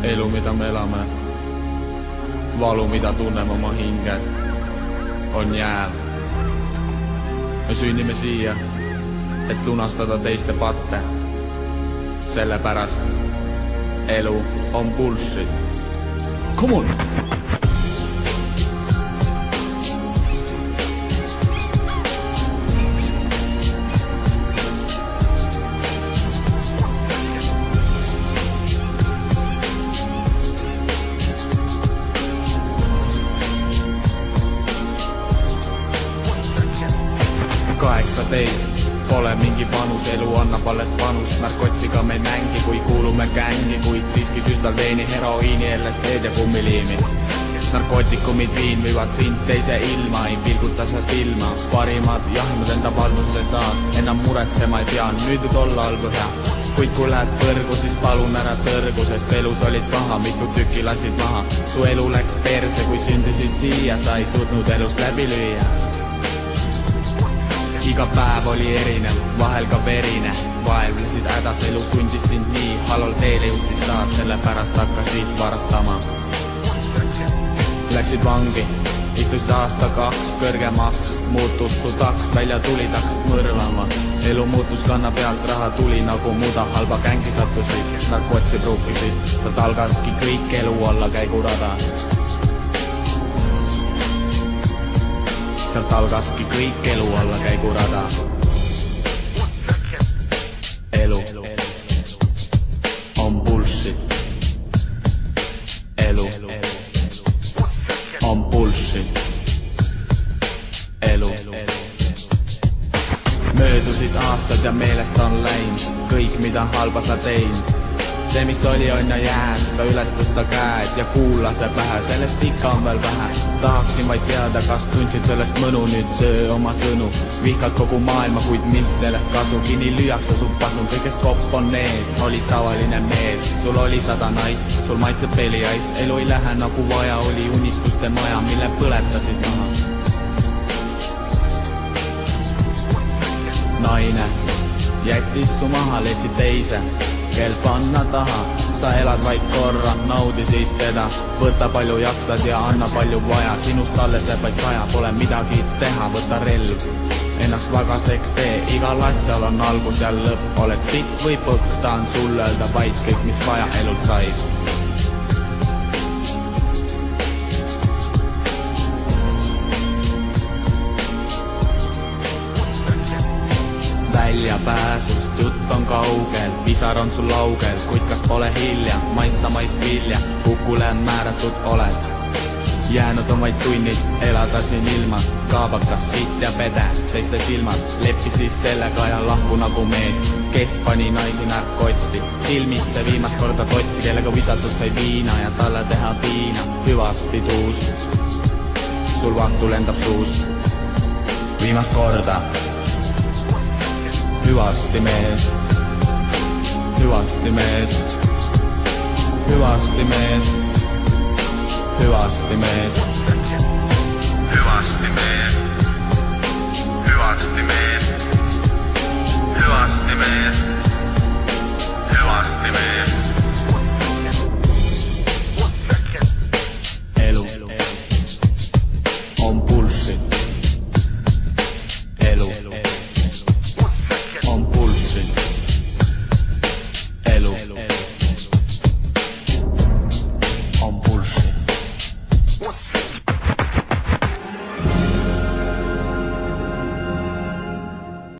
Elu mitä me elämme, valu mitä tunnemme oma hinges, on jääl. Me sünnimme siia, et lunastada teiste patte. Sellepärast elu on bullshit. Come on! Pole mingi vanus, elu annab alles panus. Narkotsiga me mängi, kui kuulume gängi, kuid siiski süstal veini, heroiini, LSD-d ja kummiliimi. Narkootikumid viin viivad sind teise ilma, ei pilguta sa silma. Parimad jahmus enda valdusse saad, enam muretsema ei pea, nüüd olla olgu hea. Kuid kui lähed põrgu, siis palun ära tõrgu, sest elus olid paha, mitu tükki lasid maha. Su elu läks perse, kui sündisid siia, sa ei suutnud elust läbi lüüa. Iga päev oli erinev, vahel ka verine. Vaevlesid hädas, elu sundis sind nii, halval teele juhtis taas, sellepärast hakkasid varastama. Läksid vangi, istusid aasta 2 kõrgemaks, muutus su taks, välja tuli taksid mõrvama. Elu muutus kanna pealt, raha tuli nagu muda, halba gängi sattusid, narkotsi pruukisid. Sealt algaski kõik elu olla käigurada. Sealt algaski kõik elu alla käigurada. Elu on bullshit. Elu on bullshit. Elu möödusid aastad ja meelest on läinud kõik mida halba sa teinud. See mis oli on ja jääd, sa üles tõsta käed ja kuula see pähe, sellest ikka on veel vähe. Tahaksin vaid teada, kas tundsid sellest mõnu, nüüd söö oma sõnu. Vihkad kogu maailma, kuid mis sellest kasu, kinni lüüakse su pasu, kõigest kopp on ees, olid tavaline mees. Sul oli 100 naist, sul maitseb peliaist, elu ei lähe nagu vaja, oli unistuste maja, mille põletasid maha. Naine jättis su maha, leidsid teise kel panna taha, sa elad vaid korra, naudi siis seda. Võta palju jaksad ja anna palju vaja, sinust alles jääb vaid kaja, pole midagi teha, võta relv. Ennast vagaseks tee, igal asjal on algus ja lõpp. Oled sitt või põkk, tahan sulle öelda vaid kõik mis vaja elult said. Väljapääsust jutt on kaugel, pisar on sul laugel, kuid kas pole hilja maista maist vilja, kukule on määratud oled. Jäänud on vaid tunnid, elada siin ilmas, kaabakas, sitt ja pede, teiste silmas. Leppi siis sellega ja lahku nagu mees, kes pani naisi narkotsi. Silmitse viimast korda totsi, kellega visatud sai viina ja talle teha piina. Hüvasti tuus, sul vahtu lendab suus. Viimast korda hüvasti mees, hüvasti mees, hüvasti mees, hüvasti mees, hüvasti mees, hüvasti mees, hüvasti mees.